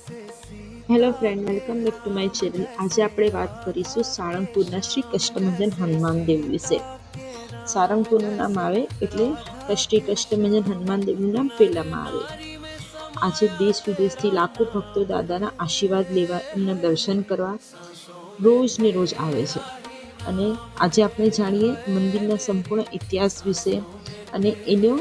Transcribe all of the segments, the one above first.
Hello friend, welcome back to my channel. આજે આપણે વાત કરીશું સાળંગપુરના શ્રી કષ્ટભંજન હનુમાન દેવ વિશે। સારંગપુરનું નામ આવે એટલે શ્રી કષ્ટભંજન હનુમાન દેવનું નામ પહેલામાં આવે। આજે દેશ વિદેશથી લાખો ભક્તો દાદાના આશીર્વાદ લેવા, એમના દર્શન કરવા રોજ ને રોજ આવે છે। અને આજે આપણે જાણીએ મંદિરના સંપૂર્ણ ઇતિહાસ વિશે અને એનો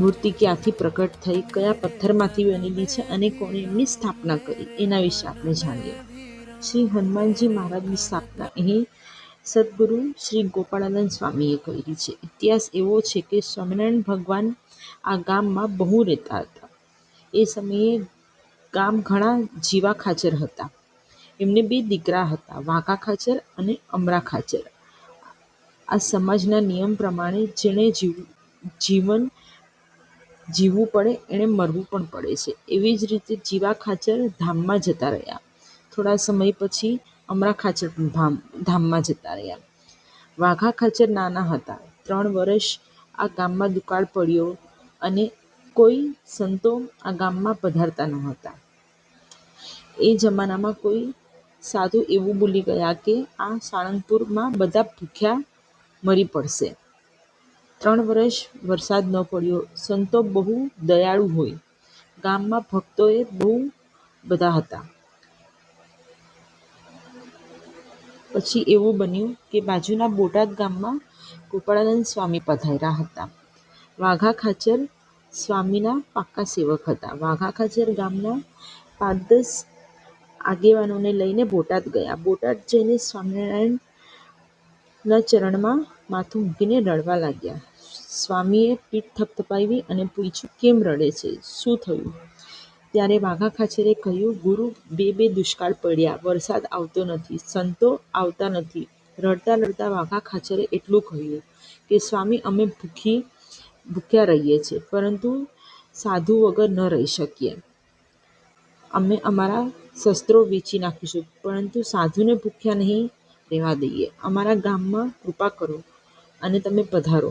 મૂર્તિ ક્યાંથી પ્રકટ થઈ, કયા પથ્થરમાંથી બનેલી છે અને કોણે એમની સ્થાપના કરી, એના વિશે આપણે જાણીએ। શ્રી હનુમાનજી મહારાજની સ્થાપના અહીં સદગુરુ શ્રી ગોપાળાનંદ સ્વામીએ કરી છે। ઇતિહાસ એવો છે કે સ્વામિનારાયણ ભગવાન આ ગામમાં બહુ રહેતા હતા। એ સમયે ગામ ઘણા જીવા ખાચર હતા। એમને 2 દીકરા હતા, વાઘા ખાચર અને અમરા ખાચર। આ સમાજના નિયમ પ્રમાણે જેણે જીવન જીવવું પડે એણે મરવું પણ પડે છે। એવી જ રીતે જીવા ખાચર ધામમાં જતા રહ્યા। થોડા સમય પછી અમરા ખાચર પણ ધામમાં જતા રહ્યા। વાઘા ખાચર નાના હતા, 3 વર્ષ આ ગામમાં દુકાળ પડ્યો અને કોઈ સંતો આ ગામમાં પધારતા ન હતા। એ જમાનામાં કોઈ સાધુ એવું બોલી ગયા કે આ સાળંગપુરમાં બધા ભૂખ્યા મરી પડશે। 3 વર્ષ વરસાદ ન પડ્યો। સંતો બહુ દયાળુ હોય, ગામમાં ભક્તોએ બહુ બધા હતા। પછી એવું બન્યું કે બાજુના બોટાદ ગામમાં ગોપાળાનંદ સ્વામી પધાર્યા હતા। વાઘા ખાચર સ્વામીના પાક્કા સેવક હતા। વાઘા ખાચર ગામના 5-10 આગેવાનોને લઈને બોટાદ ગયા। બોટાદ જઈને સ્વામિનારાયણના ચરણમાં માથું મૂકીને રડવા લાગ્યા। સ્વામીએ પીઠ થપથપાવી અને પૂછ્યું, કેમ રડે છે? શું થયું? ત્યારે વાઘા ખાચરે કહ્યું, ગુરુ, 2 દુષ્કાળ પડ્યા, વરસાદ આવતો નથી, સંતો આવતા નથી। રડતા રડતા વાઘા ખાચરે એટલું કહ્યું કે સ્વામી, અમે ભૂખ્યા રહીએ છીએ, પરંતુ સાધુ વગર ન રહી શકીએ। અમે અમારા શસ્ત્રો વેચી નાખીશું, પરંતુ સાધુને ભૂખ્યા નહીં રહેવા દઈએ। અમારા ગામમાં કૃપા કરો અને તમે પધારો।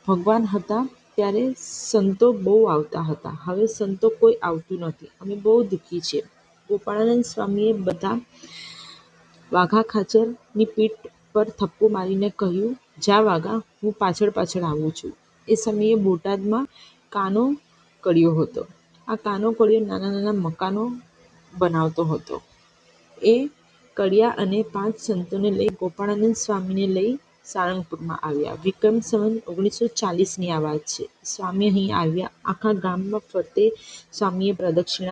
ભગવાન હતા ત્યારે સંતો બહુ આવતા હતા, હવે સંતો કોઈ આવતું નથી, અમે બહુ દુઃખી છીએ। ગોપાળાનંદ સ્વામીએ બધા વાઘા ખાચરની પીઠ પર થપ્પો મારીને કહ્યું, જા વાઘા, હું પાછળ પાછળ આવું છું। એ સમયે બોટાદમાં કાનો કળિયો હતો। આ કાનો કળિયો નાના નાના મકાનો બનાવતો હતો। એ કળિયા અને 5 સંતોને લઈ ગોપાળાનંદ સ્વામીને લઈ સાળંગપુરમાં આવ્યા। વિક્રમ સંવત 1940ની આ વાત છે। સ્વામી અહીં આવ્યા, આખા ગામમાં ફરતે સ્વામીએ પ્રદક્ષિણા